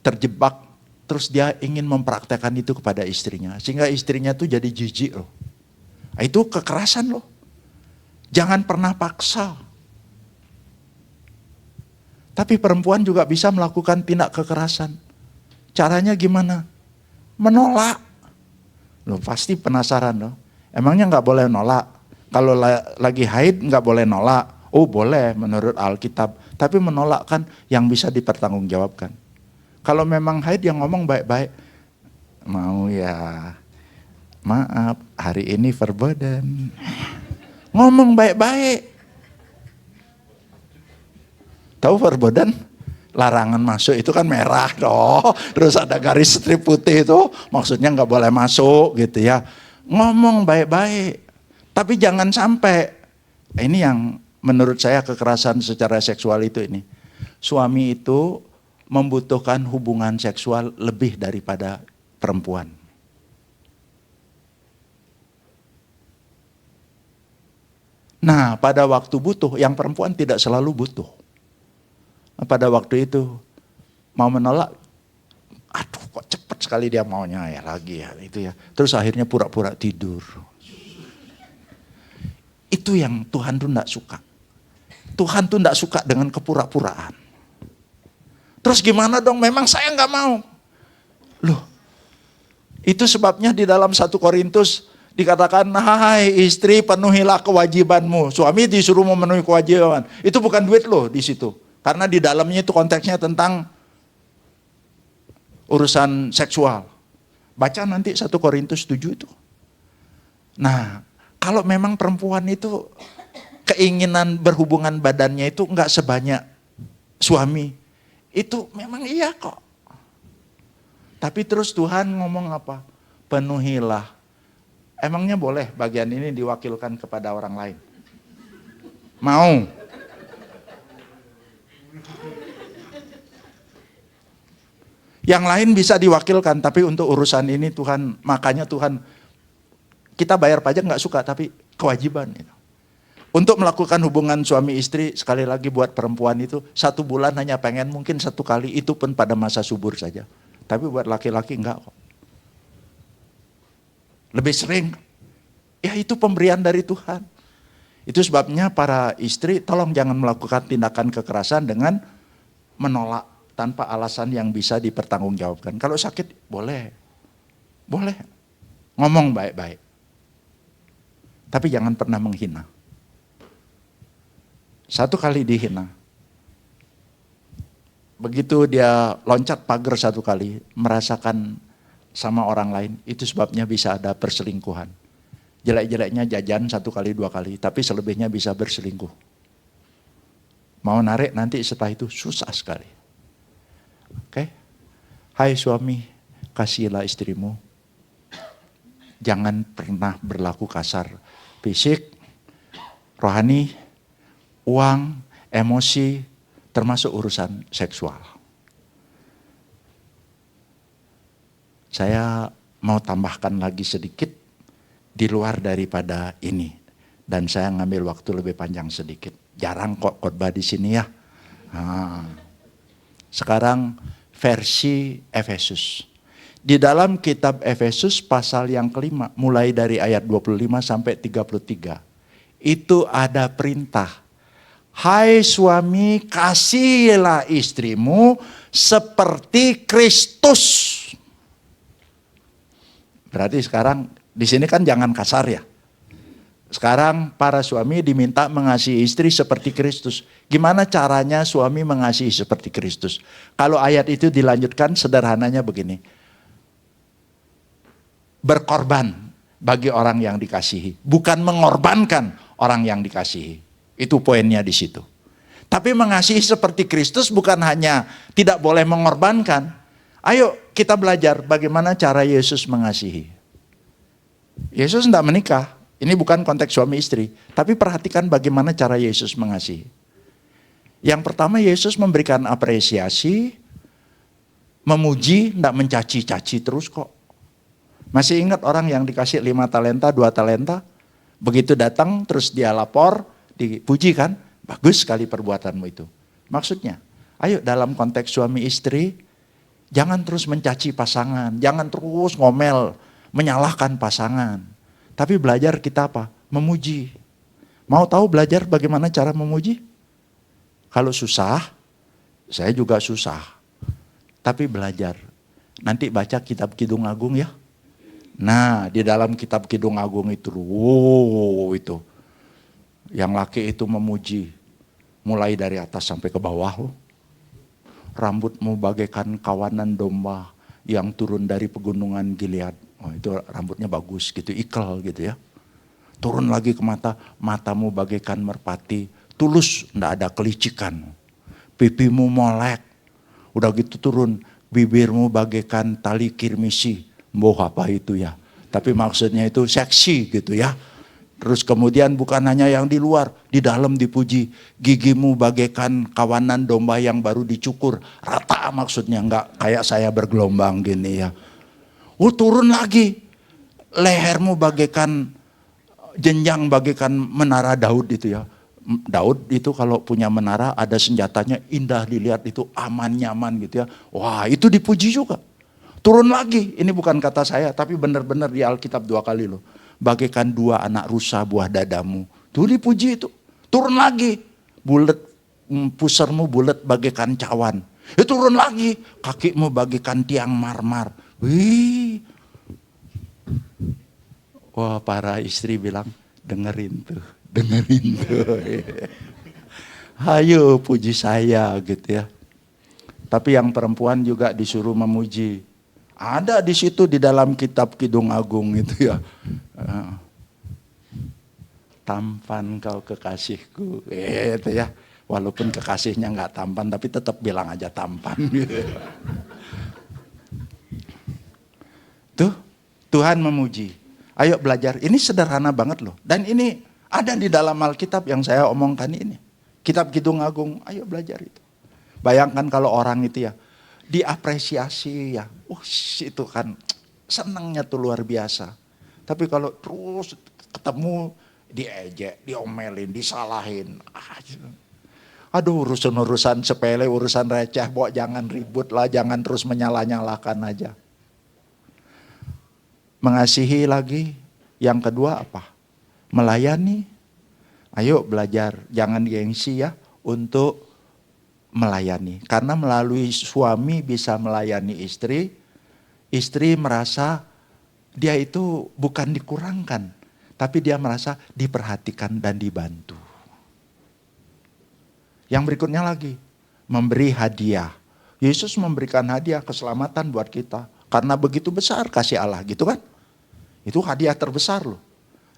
Terjebak. Terus dia ingin mempraktekkan itu kepada istrinya. Sehingga istrinya tuh jadi jijik loh. Itu kekerasan loh. Jangan pernah paksa. Tapi perempuan juga bisa melakukan tindak kekerasan. Caranya gimana? Menolak. Loh pasti penasaran loh. Emangnya gak boleh nolak? Kalau lagi haid gak boleh nolak. Oh boleh menurut Alkitab. Tapi menolak kan yang bisa dipertanggungjawabkan. Kalau memang haid yang ngomong baik-baik, mau ya, maaf hari ini verboten. Ngomong baik-baik. Tahu verboten? Larangan masuk itu kan merah toh. Terus ada garis strip putih itu, maksudnya nggak boleh masuk gitu ya. Ngomong baik-baik. Tapi jangan sampai, ini yang menurut saya kekerasan secara seksual itu ini. Suami itu membutuhkan hubungan seksual lebih daripada perempuan. Nah, pada waktu butuh, yang perempuan tidak selalu butuh. Pada waktu itu, mau menolak, aduh kok cepat sekali dia maunya ya lagi ya, itu ya. Terus akhirnya pura-pura tidur. Itu yang Tuhan tuh enggak suka. Tuhan tuh enggak suka dengan kepura-puraan. Terus gimana dong? Memang saya nggak mau. Loh, itu sebabnya di dalam 1 Korintus dikatakan, hai istri penuhilah kewajibanmu. Suami disuruh memenuhi kewajiban. Itu bukan duit loh di situ. Karena di dalamnya itu konteksnya tentang urusan seksual. Baca nanti 1 Korintus 7 itu. Nah, kalau memang perempuan itu keinginan berhubungan badannya itu enggak sebanyak suami. Itu memang iya kok. Tapi terus Tuhan ngomong apa? Penuhilah. Emangnya boleh bagian ini diwakilkan kepada orang lain? Mau? Yang lain bisa diwakilkan, tapi untuk urusan ini Tuhan, makanya Tuhan, kita bayar pajak nggak suka, tapi kewajiban itu. Untuk melakukan hubungan suami istri, sekali lagi buat perempuan itu, 1 bulan hanya pengen mungkin 1 kali, itu pun pada masa subur saja. Tapi buat laki-laki enggak kok. Lebih sering, ya itu pemberian dari Tuhan. Itu sebabnya para istri, tolong jangan melakukan tindakan kekerasan dengan menolak tanpa alasan yang bisa dipertanggungjawabkan. Kalau sakit, boleh. Boleh. Ngomong baik-baik. Tapi jangan pernah menghina. 1 kali dihina. Begitu dia loncat pagar 1 kali, merasakan sama orang lain, itu sebabnya bisa ada perselingkuhan. Jelek-jeleknya jajan 1 kali 2 kali, tapi selebihnya bisa berselingkuh. Mau narik nanti setelah itu susah sekali. Oke, hai suami, kasihilah istrimu. Jangan pernah berlaku kasar. Fisik, rohani, uang, emosi, termasuk urusan seksual. Saya mau tambahkan lagi sedikit di luar daripada ini. Dan saya ngambil waktu lebih panjang sedikit. Jarang kok khotbah di sini ya. Sekarang versi Efesus. Di dalam kitab Efesus pasal yang kelima, mulai dari ayat 25 sampai 33. Itu ada perintah. Hai suami, kasihilah istrimu seperti Kristus. Berarti sekarang di sini kan jangan kasar ya. Sekarang para suami diminta mengasihi istri seperti Kristus. Gimana caranya suami mengasihi seperti Kristus? Kalau ayat itu dilanjutkan sederhananya begini. Berkorban bagi orang yang dikasihi. Bukan mengorbankan orang yang dikasihi. Itu poinnya di situ. Tapi mengasihi seperti Kristus bukan hanya tidak boleh mengorbankan. Ayo kita belajar bagaimana cara Yesus mengasihi. Yesus tidak menikah. Ini bukan konteks suami istri. Tapi perhatikan bagaimana cara Yesus mengasihi. Yang pertama Yesus memberikan apresiasi. Memuji, tidak mencaci-caci terus kok. Masih ingat orang yang dikasih 5 talenta, 2 talenta. Begitu datang terus dia lapor, dipuji kan. Bagus sekali perbuatanmu itu. Maksudnya, ayo dalam konteks suami istri, jangan terus mencaci pasangan. Jangan terus ngomel, menyalahkan pasangan. Tapi belajar kita apa? Memuji. Mau tahu belajar bagaimana cara memuji? Kalau susah, saya juga susah. Tapi belajar. Nanti baca kitab Kidung Agung ya. Nah, di dalam kitab Kidung Agung itu, itu. Yang laki itu memuji. Mulai dari atas sampai ke bawah. Rambutmu bagaikan kawanan domba yang turun dari pegunungan Gilead. Oh, itu rambutnya bagus gitu, ikal gitu ya. Turun lagi ke mata, matamu bagaikan merpati, tulus, enggak ada kelicikan. Pipimu molek, udah gitu turun, bibirmu bagaikan tali kirmisi. Boh apa itu ya. Tapi maksudnya itu seksi gitu ya. Terus kemudian bukan hanya yang di luar, di dalam dipuji. Gigimu bagaikan kawanan domba yang baru dicukur. Rata maksudnya, enggak kayak saya bergelombang gini ya. Turun lagi. Lehermu bagaikan jenjang bagaikan menara Daud itu ya. Daud itu kalau punya menara ada senjatanya indah dilihat itu aman nyaman gitu ya. Wah itu dipuji juga. Turun lagi. Ini bukan kata saya tapi benar-benar di Alkitab 2 kali loh. Bagaikan 2 anak rusa buah dadamu. Tuh dipuji itu. Turun lagi. Bulet, pusarmu bulet bagaikan cawan. Turun lagi. Kakimu bagaikan tiang marmar. Wih. Wah para istri bilang, dengerin tuh. Ayo puji saya gitu ya. Tapi yang perempuan juga disuruh memuji. Ada di situ di dalam kitab Kidung Agung itu ya. tampan kau kekasihku. Itu ya. Walaupun kekasihnya nggak tampan, tapi tetap bilang aja tampan. Tuh, Tuhan memuji. Ayo belajar. Ini sederhana banget loh. Dan ini ada di dalam Alkitab yang saya omongkan ini. Kitab Kidung Agung, ayo belajar itu. Bayangkan kalau orang itu ya, diapresiasi ya. Itu kan senangnya tuh luar biasa. Tapi kalau terus ketemu, diejek, diomelin, disalahin. Aduh, urusan-urusan sepele, urusan receh, jangan ribut lah, jangan terus menyala-nyalakan aja. Mengasihi lagi, yang kedua apa? Melayani. Ayo belajar, jangan gengsi ya untuk melayani. Karena melalui suami bisa melayani istri, istri merasa dia itu bukan dikurangkan, tapi dia merasa diperhatikan dan dibantu. Yang berikutnya lagi, memberi hadiah. Yesus memberikan hadiah keselamatan buat kita. Karena begitu besar kasih Allah gitu kan. Itu hadiah terbesar loh.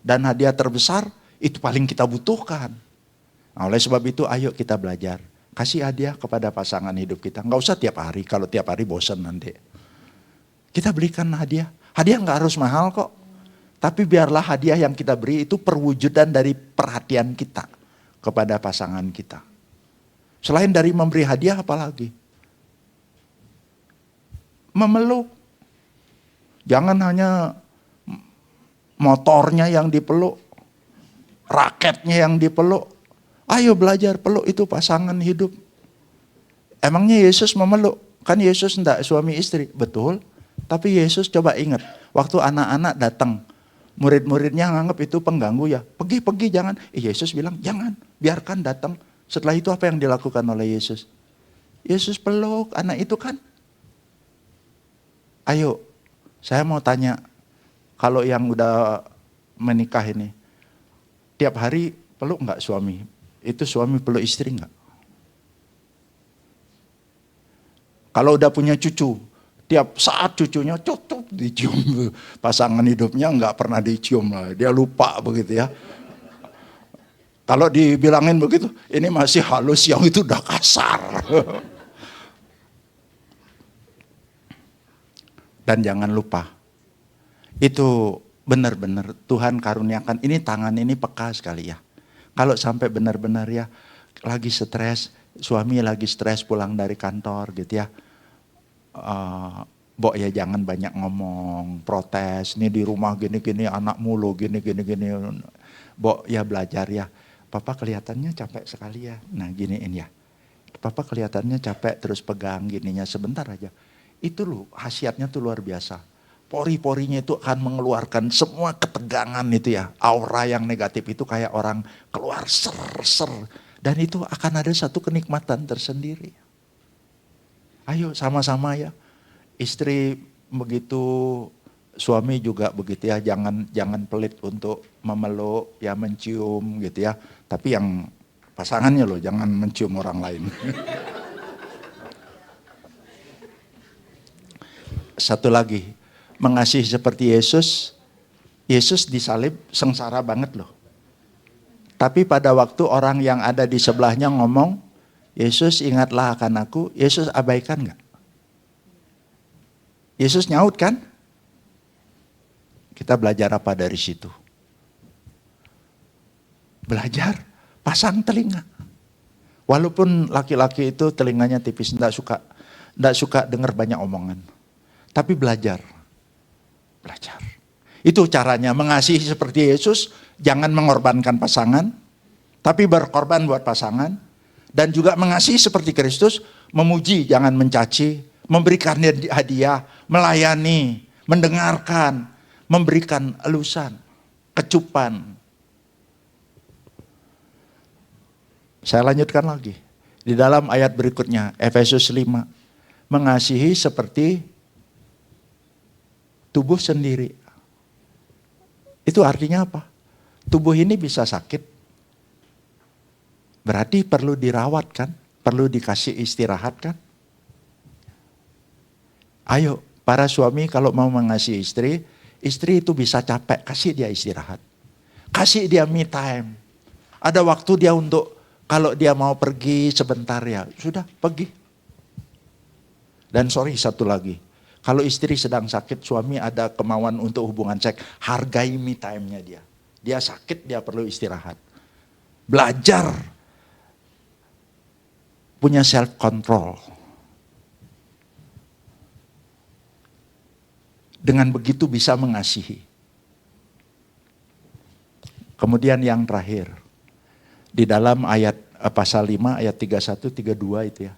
Dan hadiah terbesar itu paling kita butuhkan. Nah, oleh sebab itu ayo kita belajar. Kasih hadiah kepada pasangan hidup kita. Nggak usah tiap hari, kalau tiap hari bosan nanti. Kita berikan hadiah. Hadiah nggak harus mahal kok. Tapi biarlah hadiah yang kita beri itu perwujudan dari perhatian kita kepada pasangan kita. Selain dari memberi hadiah apalagi? Memeluk. Jangan hanya motornya yang dipeluk, raketnya yang dipeluk. Ayo belajar peluk itu pasangan hidup. Emangnya Yesus memeluk? Kan Yesus enggak suami istri. Betul. Tapi Yesus coba ingat. Waktu anak-anak datang. Murid-muridnya nganggap itu pengganggu ya. Pergi jangan. Yesus bilang jangan. Biarkan datang. Setelah itu apa yang dilakukan oleh Yesus? Yesus peluk anak itu kan. Ayo, saya mau tanya. Kalau yang udah menikah ini. Tiap hari peluk enggak suami? Itu suami peluk istri enggak? Kalau udah punya cucu, tiap saat cucunya cucuk dicium. Pasangan hidupnya enggak pernah dicium lah. Dia lupa begitu ya. Kalau dibilangin begitu, ini masih halus, yang itu udah kasar. Dan jangan lupa, itu benar-benar Tuhan karuniakan, ini tangan ini peka sekali ya. Kalau sampai benar-benar ya, lagi stres, suami lagi stres pulang dari kantor gitu ya. Mbok ya jangan banyak ngomong, protes, ini di rumah gini-gini, anak mulu gini-gini. Mbok ya belajar ya. Papa kelihatannya capek sekali ya. Nah giniin ya. Papa kelihatannya capek terus pegang gininya sebentar aja. Itu loh khasiatnya tuh luar biasa. Pori-porinya itu akan mengeluarkan semua ketegangan itu ya. Aura yang negatif itu kayak orang keluar ser-ser. Dan itu akan ada satu kenikmatan tersendiri. Ayo sama-sama ya. Istri begitu, suami juga begitu ya. Jangan pelit untuk memeluk, ya mencium gitu ya. Tapi yang pasangannya loh, jangan mencium orang lain. Satu lagi, mengasihi seperti Yesus. Yesus disalib sengsara banget loh. Tapi pada waktu orang yang ada di sebelahnya ngomong, Yesus ingatlah akan aku, Yesus abaikan gak? Yesus nyaut kan? Kita belajar apa dari situ? Belajar, pasang telinga. Walaupun laki-laki itu telinganya tipis, enggak suka dengar banyak omongan. Tapi belajar. Itu caranya mengasihi seperti Yesus, jangan mengorbankan pasangan, tapi berkorban buat pasangan. Dan juga mengasihi seperti Kristus, memuji, jangan mencaci, memberikan hadiah, melayani, mendengarkan, memberikan elusan, kecupan. Saya lanjutkan lagi. Di dalam ayat berikutnya, Efesus 5. Mengasihi seperti tubuh sendiri. Itu artinya apa? Tubuh ini bisa sakit. Berarti perlu dirawat kan? Perlu dikasih istirahat kan? Ayo, para suami kalau mau mengasihi istri, istri itu bisa capek, kasih dia istirahat. Kasih dia me time. Ada waktu dia untuk, kalau dia mau pergi sebentar ya, sudah pergi. Dan sorry satu lagi, kalau istri sedang sakit, suami ada kemauan untuk hubungan seks, hargai me time-nya dia. Dia sakit, dia perlu istirahat. Belajar punya self control. Dengan begitu bisa mengasihi. Kemudian yang terakhir, di dalam ayat pasal 5 ayat 31 32 itu ya.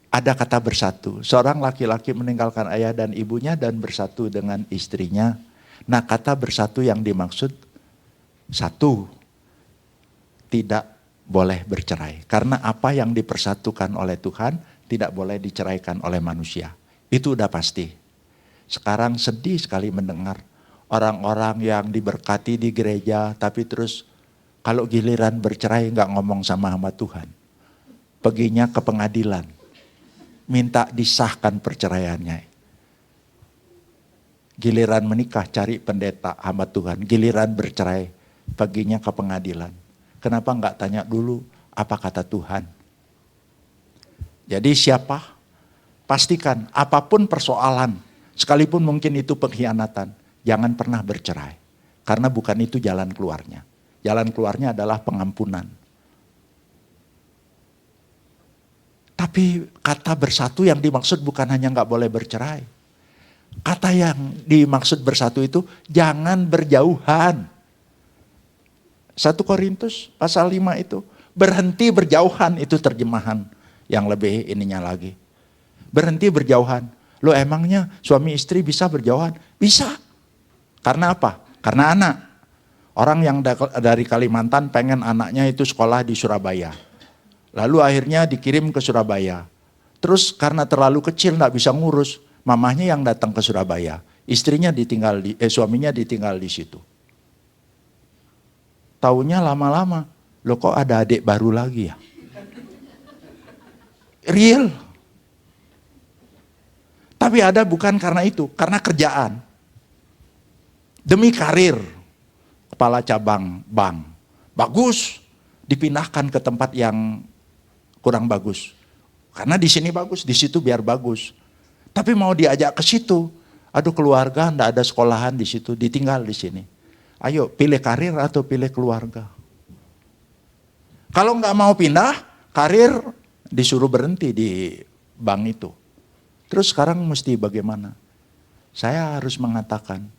Ada kata bersatu. Seorang laki-laki meninggalkan ayah dan ibunya dan bersatu dengan istrinya. Nah, kata bersatu yang dimaksud satu, tidak boleh bercerai. Karena apa yang dipersatukan oleh Tuhan tidak boleh diceraikan oleh manusia. Itu udah pasti. Sekarang sedih sekali mendengar orang-orang yang diberkati di gereja, tapi terus kalau giliran bercerai nggak ngomong sama hamba Tuhan. Perginya ke pengadilan, minta disahkan perceraiannya. Giliran menikah cari pendeta hamba Tuhan, giliran bercerai perginya ke pengadilan. Kenapa nggak tanya dulu apa kata Tuhan? Jadi siapa? Pastikan apapun persoalan, sekalipun mungkin itu pengkhianatan, jangan pernah bercerai. Karena bukan itu jalan keluarnya. Jalan keluarnya adalah pengampunan. Tapi kata bersatu yang dimaksud bukan hanya nggak boleh bercerai. Kata yang dimaksud bersatu itu jangan berjauhan. 1 Korintus pasal 5 itu. Berhenti berjauhan, itu terjemahan yang lebih ininya lagi. Berhenti berjauhan. Lo emangnya suami istri bisa berjauhan? Bisa. Karena apa? Karena anak. Orang yang dari Kalimantan pengen anaknya itu sekolah di Surabaya. Lalu akhirnya dikirim ke Surabaya. Terus karena terlalu kecil gak bisa ngurus, mamahnya yang datang ke Surabaya. Istrinya suaminya ditinggal di situ. Taunya lama-lama, loh kok ada adik baru lagi ya? Real. Tapi ada bukan karena itu, karena kerjaan. Demi karir, kepala cabang bank, bagus, dipindahkan ke tempat yang kurang bagus. Karena di sini bagus, di situ biar bagus. Tapi mau diajak ke situ, aduh keluarga enggak ada sekolahan di situ, ditinggal di sini. Ayo pilih karir atau pilih keluarga. Kalau enggak mau pindah, karir disuruh berhenti di bank itu. Terus sekarang mesti bagaimana? Saya harus mengatakan,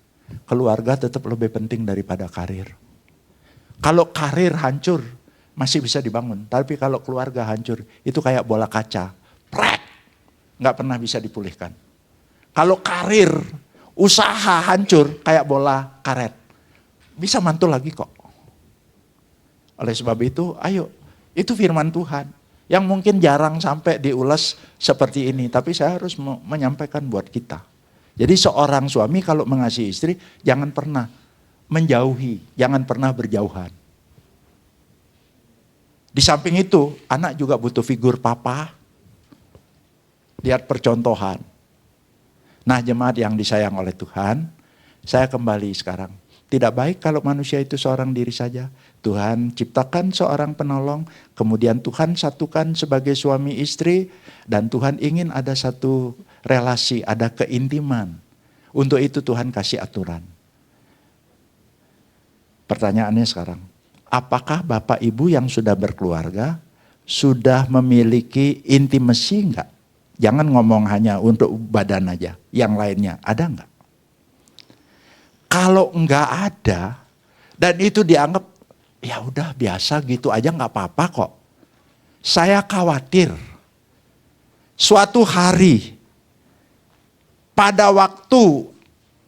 keluarga tetap lebih penting daripada karir. Kalau karir hancur, masih bisa dibangun. Tapi kalau keluarga hancur, itu kayak bola kaca. Prek! Nggak pernah bisa dipulihkan. Kalau karir, usaha hancur, kayak bola karet. Bisa mantul lagi kok. Oleh sebab itu, ayo. Itu firman Tuhan. Yang mungkin jarang sampai diulas seperti ini. Tapi saya harus menyampaikan buat kita. Jadi seorang suami kalau mengasihi istri, jangan pernah menjauhi, jangan pernah berjauhan. Di samping itu, anak juga butuh figur papa. Lihat percontohan. Nah, jemaat yang disayang oleh Tuhan, saya kembali sekarang. Tidak baik kalau manusia itu seorang diri saja. Tuhan ciptakan seorang penolong, kemudian Tuhan satukan sebagai suami istri, dan Tuhan ingin ada satu relasi, ada keintiman. Untuk itu Tuhan kasih aturan. Pertanyaannya sekarang, apakah Bapak Ibu yang sudah berkeluarga sudah memiliki intimasi enggak? Jangan ngomong hanya untuk badan aja, yang lainnya ada enggak? Kalau enggak ada dan itu dianggap ya udah biasa gitu aja enggak apa-apa kok. Saya khawatir suatu hari pada waktu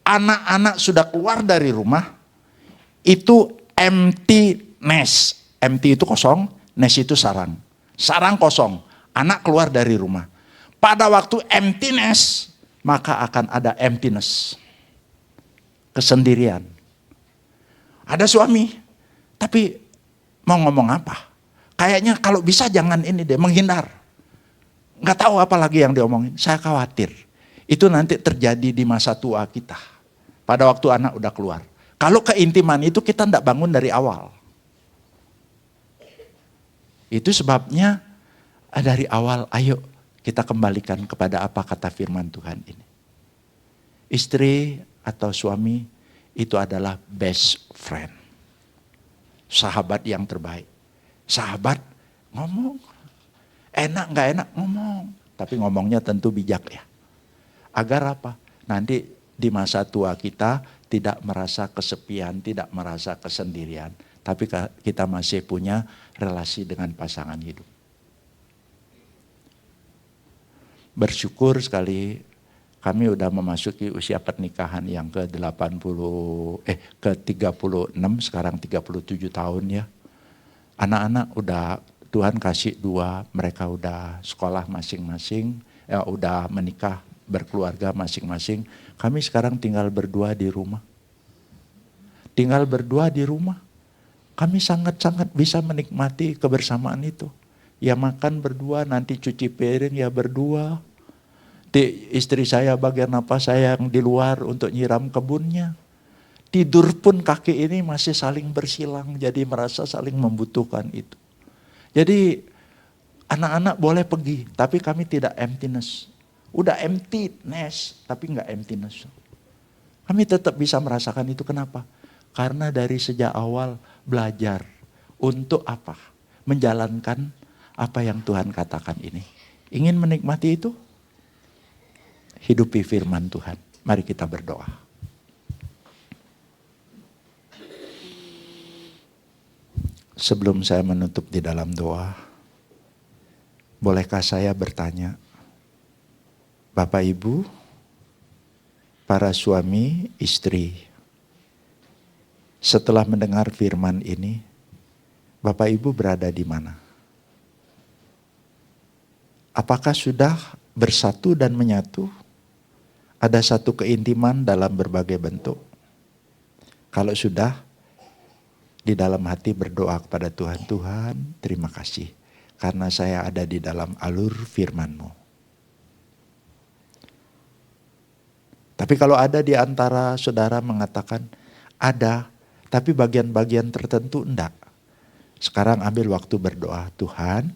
anak-anak sudah keluar dari rumah, itu empty nest. Empty itu kosong, nest itu sarang. Sarang kosong, anak keluar dari rumah. Pada waktu emptiness, maka akan ada emptiness. Kesendirian. Ada suami, tapi mau ngomong apa? Kayaknya kalau bisa jangan ini deh, menghindar. Nggak tahu apa lagi yang diomongin, saya khawatir. Itu nanti terjadi di masa tua kita. Pada waktu anak udah keluar. Kalau keintiman itu kita tidak bangun dari awal. Itu sebabnya dari awal, ayo kita kembalikan kepada apa kata firman Tuhan ini. Istri atau suami itu adalah best friend. Sahabat yang terbaik. Sahabat ngomong. Enak gak enak ngomong. Tapi ngomongnya tentu bijak ya. Agar apa? Nanti di masa tua kita tidak merasa kesepian, tidak merasa kesendirian. Tapi kita masih punya relasi dengan pasangan hidup. Bersyukur sekali kami udah memasuki usia pernikahan yang ke-36, sekarang 37 tahun ya. Anak-anak udah Tuhan kasih 2, mereka udah sekolah masing-masing, udah menikah, berkeluarga masing-masing. Kami sekarang tinggal berdua di rumah. Tinggal berdua di rumah. Kami sangat-sangat bisa menikmati kebersamaan itu. Ya makan berdua, nanti cuci piring ya berdua. Istri saya bagian apa, saya yang di luar untuk nyiram kebunnya. Tidur pun kaki ini masih saling bersilang, jadi merasa saling membutuhkan itu. Jadi anak-anak boleh pergi, tapi kami tidak emptiness. Udah emptiness, tapi nggak emptiness. Kami tetap bisa merasakan itu. Kenapa? Karena dari sejak awal belajar untuk apa? Menjalankan apa yang Tuhan katakan ini. Ingin menikmati itu? Hidupi firman Tuhan. Mari kita berdoa. Sebelum saya menutup di dalam doa, bolehkah saya bertanya, Bapak Ibu, para suami, istri, setelah mendengar firman ini, Bapak Ibu berada di mana? Apakah sudah bersatu dan menyatu? Ada satu keintiman dalam berbagai bentuk. Kalau sudah, di dalam hati berdoa kepada Tuhan, Tuhan terima kasih karena saya ada di dalam alur firman-Mu. Tapi kalau ada di antara saudara mengatakan ada, tapi bagian-bagian tertentu enggak. Sekarang ambil waktu berdoa, Tuhan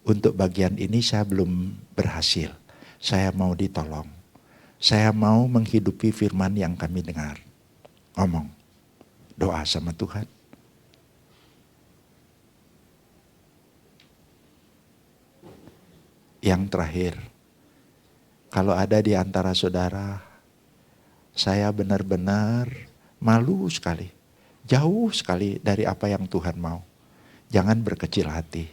untuk bagian ini saya belum berhasil. Saya mau ditolong. Saya mau menghidupi firman yang kami dengar. Ngomong, doa sama Tuhan. Yang terakhir, kalau ada di antara saudara, saya benar-benar malu sekali, jauh sekali dari apa yang Tuhan mau. Jangan berkecil hati.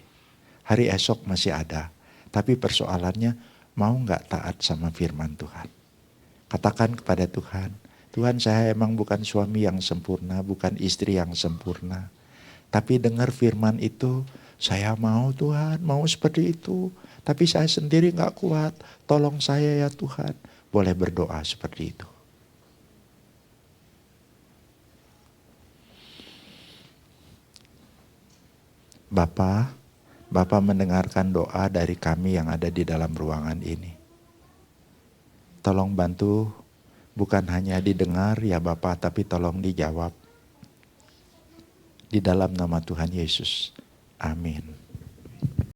Hari esok masih ada, tapi persoalannya mau gak taat sama firman Tuhan. Katakan kepada Tuhan, Tuhan saya emang bukan suami yang sempurna, bukan istri yang sempurna. Tapi dengar firman itu, saya mau Tuhan, mau seperti itu. Tapi saya sendiri gak kuat, tolong saya ya Tuhan. Boleh berdoa seperti itu. Bapak mendengarkan doa dari kami yang ada di dalam ruangan ini. Tolong bantu, bukan hanya didengar ya Bapak, tapi tolong dijawab. Di dalam nama Tuhan Yesus. Amin.